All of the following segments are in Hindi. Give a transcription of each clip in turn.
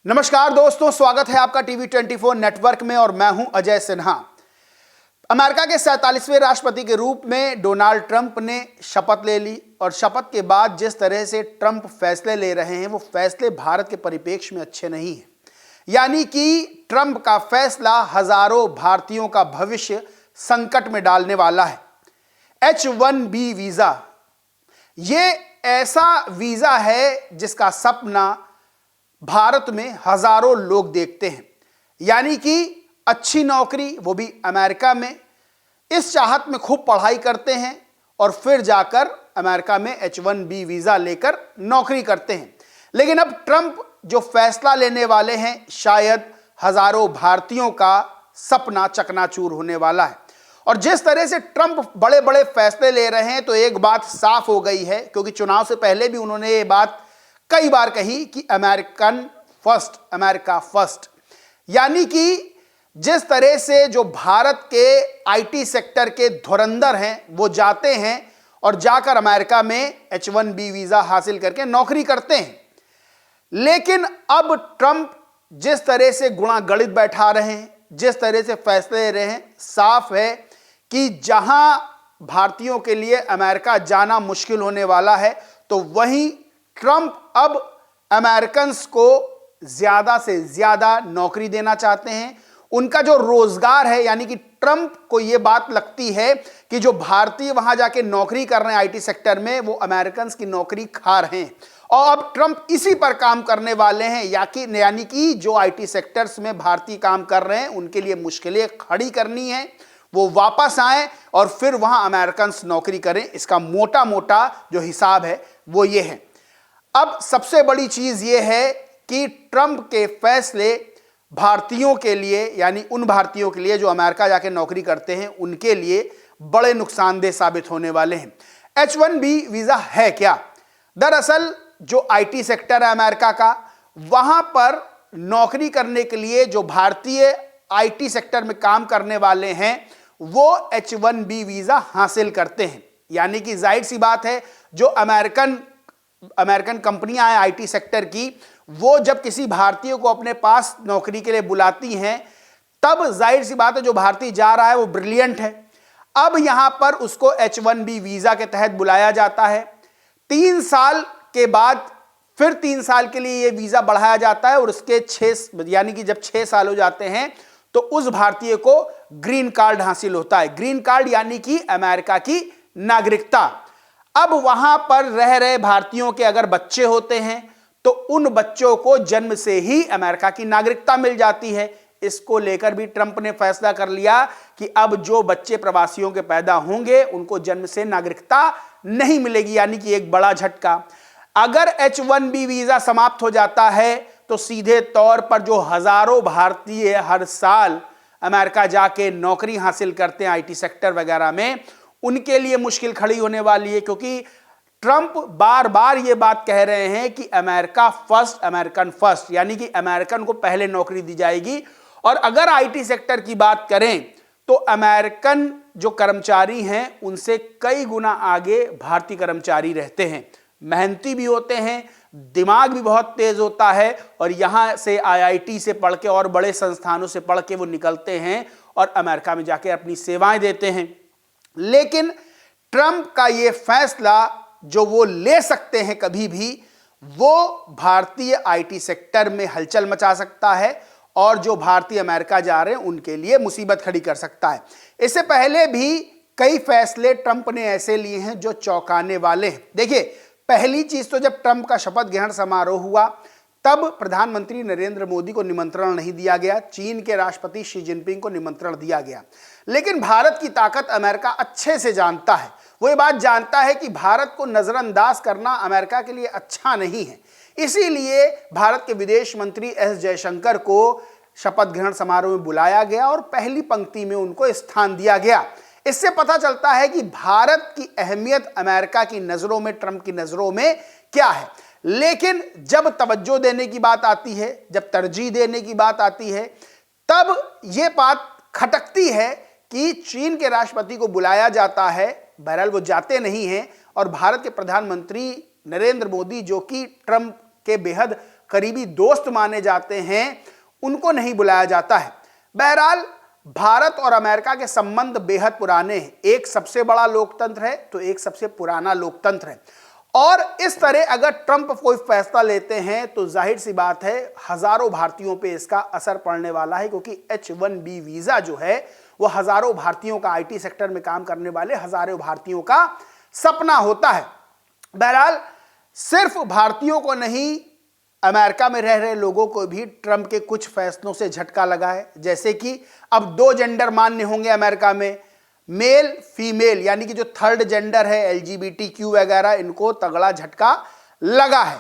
नमस्कार दोस्तों, स्वागत है आपका टीवी 24 नेटवर्क में और मैं हूं अजय सिन्हा। अमेरिका के 47वें राष्ट्रपति के रूप में डोनाल्ड ट्रंप ने शपथ ले ली और शपथ के बाद जिस तरह से ट्रंप फैसले ले रहे हैं वो फैसले भारत के परिप्रेक्ष्य में अच्छे नहीं हैं। यानी कि ट्रंप का फैसला हजारों भारतीयों का भविष्य संकट में डालने वाला है। H-1B वीजा, ये ऐसा वीजा है जिसका सपना भारत में हजारों लोग देखते हैं, यानी कि अच्छी नौकरी, वो भी अमेरिका में। इस चाहत में खूब पढ़ाई करते हैं और फिर जाकर अमेरिका में H-1B वीजा लेकर नौकरी करते हैं। लेकिन अब ट्रंप जो फैसला लेने वाले हैं, शायद हजारों भारतीयों का सपना चकनाचूर होने वाला है। और जिस तरह से ट्रंप बड़े बड़े फैसले ले रहे हैं तो एक बात साफ हो गई है, क्योंकि चुनाव से पहले भी उन्होंने ये बात कई बार कही कि अमेरिकन फर्स्ट, अमेरिका फर्स्ट। यानी कि जिस तरह से जो भारत के आईटी सेक्टर के धुरंधर हैं वो जाते हैं और जाकर अमेरिका में H-1B वीजा हासिल करके नौकरी करते हैं, लेकिन अब ट्रंप जिस तरह से गुणा गणित बैठा रहे हैं, जिस तरह से फैसले ले रहे हैं, साफ है कि जहां भारतीयों के लिए अमेरिका जाना मुश्किल होने वाला है, तो वहीं ट्रंप अब अमेरिकन्स को ज्यादा से ज्यादा नौकरी देना चाहते हैं। उनका जो रोजगार है, यानी कि ट्रंप को यह बात लगती है कि जो भारतीय वहां जाके नौकरी कर रहे हैं आईटी सेक्टर में, वो अमेरिकन्स की नौकरी खा रहे हैं। और अब ट्रंप इसी पर काम करने वाले हैं, यानी कि जो आईटी सेक्टर्स में भारतीय काम कर रहे हैं उनके लिए मुश्किलें खड़ी करनी है, वो वापस आए और फिर वहां अमेरिकन्स नौकरी करें। इसका मोटा मोटा जो हिसाब है वो ये है। अब सबसे बड़ी चीज ये है कि ट्रंप के फैसले भारतीयों के लिए, यानी उन भारतीयों के लिए जो अमेरिका जाके नौकरी करते हैं, उनके लिए बड़े नुकसानदेह साबित होने वाले हैं। H-1B वीजा है क्या? दरअसल जो आईटी सेक्टर है अमेरिका का, वहां पर नौकरी करने के लिए जो भारतीय आईटी सेक्टर में काम करने वाले हैं वो H-1B वीजा हासिल करते हैं। यानी कि जाहिर सी बात है, जो अमेरिकन कंपनियां हैं आईटी सेक्टर की, वो जब किसी भारतीय को अपने पास नौकरी के लिए बुलाती हैं, तब जाहिर सी बात है जो भारतीय जा रहा है वो ब्रिलियंट है। अब यहां पर उसको H-1B वीजा के तहत बुलाया जाता है। 3 साल के बाद फिर 3 साल के लिए यह वीजा बढ़ाया जाता है और उसके 6, यानी कि जब 6 साल हो जाते हैं तो उस भारतीय को ग्रीन कार्ड हासिल होता है। ग्रीन कार्ड यानी कि अमेरिका की नागरिकता। अब वहां पर रह रहे भारतीयों के अगर बच्चे होते हैं तो उन बच्चों को जन्म से ही अमेरिका की नागरिकता मिल जाती है। इसको लेकर भी ट्रंप ने फैसला कर लिया कि अब जो बच्चे प्रवासियों के पैदा होंगे उनको जन्म से नागरिकता नहीं मिलेगी, यानी कि एक बड़ा झटका। अगर H-1B वीजा समाप्त हो जाता है तो सीधे तौर पर जो हजारों भारतीय हर साल अमेरिका जाके नौकरी हासिल करते हैं आईटी सेक्टर वगैरह में, उनके लिए मुश्किल खड़ी होने वाली है। क्योंकि ट्रंप बार बार ये बात कह रहे हैं कि अमेरिका फर्स्ट, अमेरिकन फर्स्ट, यानी कि अमेरिकन को पहले नौकरी दी जाएगी। और अगर आईटी सेक्टर की बात करें तो अमेरिकन जो कर्मचारी हैं उनसे कई गुना आगे भारतीय कर्मचारी रहते हैं। मेहनती भी होते हैं, दिमाग भी बहुत तेज होता है और यहां से आईआईटी से पढ़ के और बड़े संस्थानों से पढ़ के वो निकलते हैं और अमेरिका में जाके अपनी सेवाएं देते हैं। लेकिन ट्रंप का ये फैसला जो वो ले सकते हैं कभी भी, वो भारतीय आईटी सेक्टर में हलचल मचा सकता है और जो भारतीय अमेरिका जा रहे हैं उनके लिए मुसीबत खड़ी कर सकता है। इससे पहले भी कई फैसले ट्रंप ने ऐसे लिए हैं जो चौंकाने वाले हैं। देखिए, पहली चीज तो जब ट्रंप का शपथ ग्रहण समारोह हुआ तब प्रधानमंत्री नरेंद्र मोदी को निमंत्रण नहीं दिया गया, चीन के राष्ट्रपति शी जिनपिंग को निमंत्रण दिया गया। लेकिन भारत की ताकत अमेरिका अच्छे से जानता है। वो ये बात जानता है कि भारत को नजरअंदाज करना अमेरिका के लिए अच्छा नहीं है। इसीलिए भारत के विदेश मंत्री एस जयशंकर को शपथ ग्रहण समारोह में बुलाया गया और पहली पंक्ति में उनको स्थान दिया गया। इससे पता चलता है कि भारत की अहमियत अमेरिका की नजरों में, ट्रंप की नजरों में क्या है। लेकिन जब तवज्जो देने की बात आती है, जब तरजीह देने की बात आती है, तब यह बात खटकती है कि चीन के राष्ट्रपति को बुलाया जाता है, बहरहाल वो जाते नहीं हैं, और भारत के प्रधानमंत्री नरेंद्र मोदी, जो कि ट्रंप के बेहद करीबी दोस्त माने जाते हैं उनको नहीं बुलाया जाता है। बहरहाल भारत और अमेरिका के संबंध बेहद पुराने हैं। एक सबसे बड़ा लोकतंत्र है तो एक सबसे पुराना लोकतंत्र है, और इस तरह अगर ट्रंप कोई फैसला लेते हैं तो जाहिर सी बात है हजारों भारतीयों पे इसका असर पड़ने वाला है, क्योंकि H1B वीजा जो है वो हजारों भारतीयों का, IT सेक्टर में काम करने वाले हजारों भारतीयों का सपना होता है। बहरहाल सिर्फ भारतीयों को नहीं, अमेरिका में रह रहे लोगों को भी ट्रंप के कुछ फैसलों से झटका लगा है। जैसे कि अब 2 जेंडर मान्य होंगे अमेरिका में, मेल फीमेल, यानी कि जो थर्ड जेंडर है LGBTQ वगैरह, इनको तगड़ा झटका लगा है।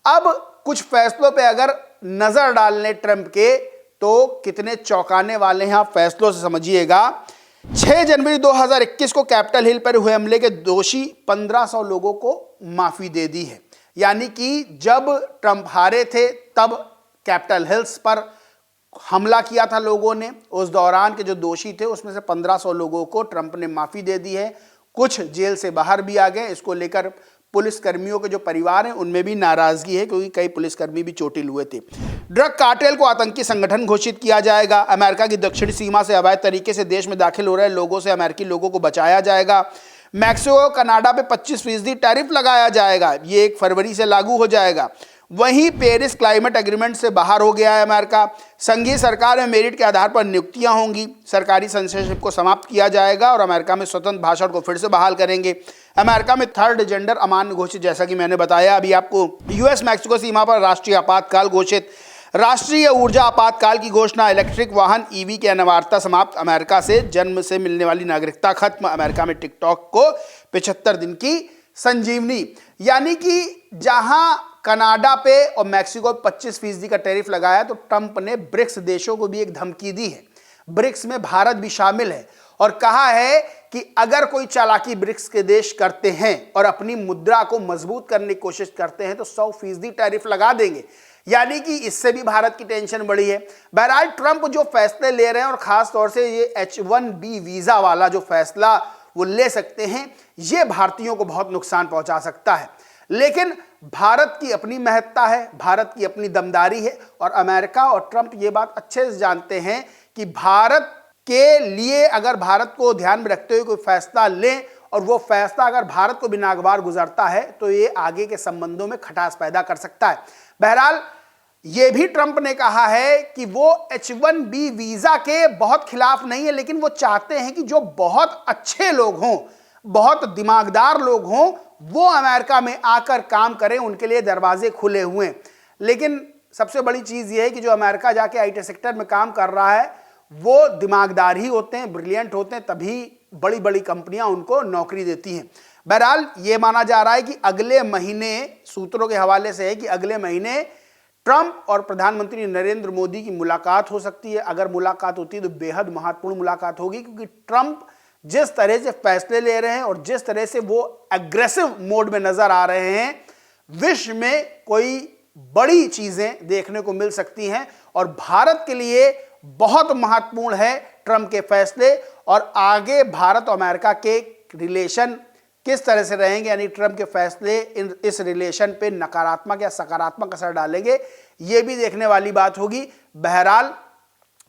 अब कुछ फैसलों पे अगर नजर डालने ट्रंप के तो कितने चौंकाने वाले हैं आप फैसलों से समझिएगा। 6 जनवरी 2021 को कैपिटल हिल पर हुए हमले के दोषी 1500 लोगों को माफी दे दी है। यानी कि जब ट्रंप हारे थे तब कैपिटल हिल्स पर हमला किया था लोगों ने, उस दौरान के जो दोषी थे उसमें से 1500 लोगों को ट्रंप ने माफी दे दी है। कुछ जेल से बाहर भी आ गए। इसको लेकर पुलिसकर्मियों के जो परिवार हैं उनमें भी नाराजगी है, क्योंकि कई पुलिसकर्मी भी चोटिल हुए थे। ड्रग कार्टेल को आतंकी संगठन घोषित किया जाएगा। अमेरिका की दक्षिणी सीमा से अवैध तरीके से देश में दाखिल हो रहे लोगों से अमेरिकी लोगों को बचाया जाएगा। मैक्सिको कनाडा पे 25% टैरिफ लगाया जाएगा, ये 1 फरवरी से लागू हो जाएगा। वहीं पेरिस क्लाइमेट एग्रीमेंट से बाहर हो गया है अमेरिका। संघीय सरकार में मेरिट के आधार पर नियुक्तियां होंगी। सरकारी सेंसरशिप को समाप्त किया जाएगा और अमेरिका में स्वतंत्र भाषण को फिर से बहाल करेंगे। अमेरिका में थर्ड जेंडर अमान्य घोषित, जैसा कि मैंने बताया अभी आपको। US मैक्सिको सीमा पर राष्ट्रीय आपातकाल घोषित। राष्ट्रीय ऊर्जा आपातकाल की घोषणा। इलेक्ट्रिक वाहन EV की अनिवार्यता समाप्त। अमेरिका से जन्म से मिलने वाली नागरिकता खत्म। अमेरिका में टिकटॉक को 75 दिन की संजीवनी। यानी कि जहां कनाडा पे और मैक्सिको 25% का टैरिफ लगाया, तो ट्रंप ने ब्रिक्स देशों को भी एक धमकी दी है। ब्रिक्स में भारत भी शामिल है और कहा है कि अगर कोई चालाकी ब्रिक्स के देश करते हैं और अपनी मुद्रा को मजबूत करने की कोशिश करते हैं तो 100% टैरिफ लगा देंगे। यानी कि इससे भी भारत की टेंशन बढ़ी है। बहरहाल ट्रंप जो फैसले ले रहे हैं और खास तौर से ये H1B वीजा वाला जो फैसला वो ले सकते हैं, ये भारतीयों को बहुत नुकसान पहुंचा सकता है। लेकिन भारत की अपनी महत्ता है, भारत की अपनी दमदारी है, और अमेरिका और ट्रंप ये बात अच्छे से जानते हैं कि भारत के लिए अगर भारत को ध्यान में रखते हुए कोई फैसला लें और वो फैसला अगर भारत को भी नागवार गुजरता है तो ये आगे के संबंधों में खटास पैदा कर सकता है। बहरहाल ये भी ट्रंप ने कहा है कि वो H1B वीजा के बहुत खिलाफ नहीं है, लेकिन वो चाहते हैं कि जो बहुत अच्छे लोग हों, बहुत दिमागदार लोग हों, वो अमेरिका में आकर काम करें, उनके लिए दरवाजे खुले हुए हैं। लेकिन सबसे बड़ी चीज ये है कि जो अमेरिका जाके IT सेक्टर में काम कर रहा है वो दिमागदार ही होते हैं, ब्रिलियंट होते हैं, तभी बड़ी बड़ी कंपनियां उनको नौकरी देती हैं। बहरहाल ये माना जा रहा है कि अगले महीने, सूत्रों के हवाले से है कि अगले महीने ट्रंप और प्रधानमंत्री नरेंद्र मोदी की मुलाकात हो सकती है। अगर मुलाकात होती है तो बेहद महत्वपूर्ण मुलाकात होगी, क्योंकि ट्रंप जिस तरह से फैसले ले रहे हैं और जिस तरह से वो एग्रेसिव मोड में नजर आ रहे हैं, विश्व में कोई बड़ी चीजें देखने को मिल सकती हैं और भारत के लिए बहुत महत्वपूर्ण है ट्रंप के फैसले। और आगे भारत और अमेरिका के रिलेशन किस तरह से रहेंगे, यानी ट्रंप के फैसले इस रिलेशन पे नकारात्मक या सकारात्मक असर डालेंगे, ये भी देखने वाली बात होगी। बहरहाल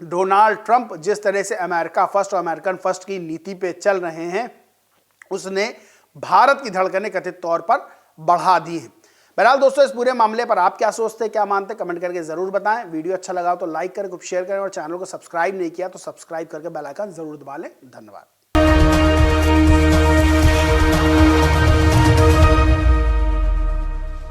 डोनाल्ड ट्रंप जिस तरह से अमेरिका फर्स्ट और अमेरिकन फर्स्ट की नीति पे चल रहे हैं, उसने भारत की धड़कनें कथित तौर पर बढ़ा दी हैं। बहरहाल दोस्तों, इस पूरे मामले पर आप क्या सोचते हैं, क्या मानते हैं, कमेंट करके जरूर बताएं। वीडियो अच्छा लगा तो लाइक करें, शेयर करें और चैनल को सब्सक्राइब नहीं किया तो सब्सक्राइब करके बेल आइकन जरूर दबा लें। धन्यवाद।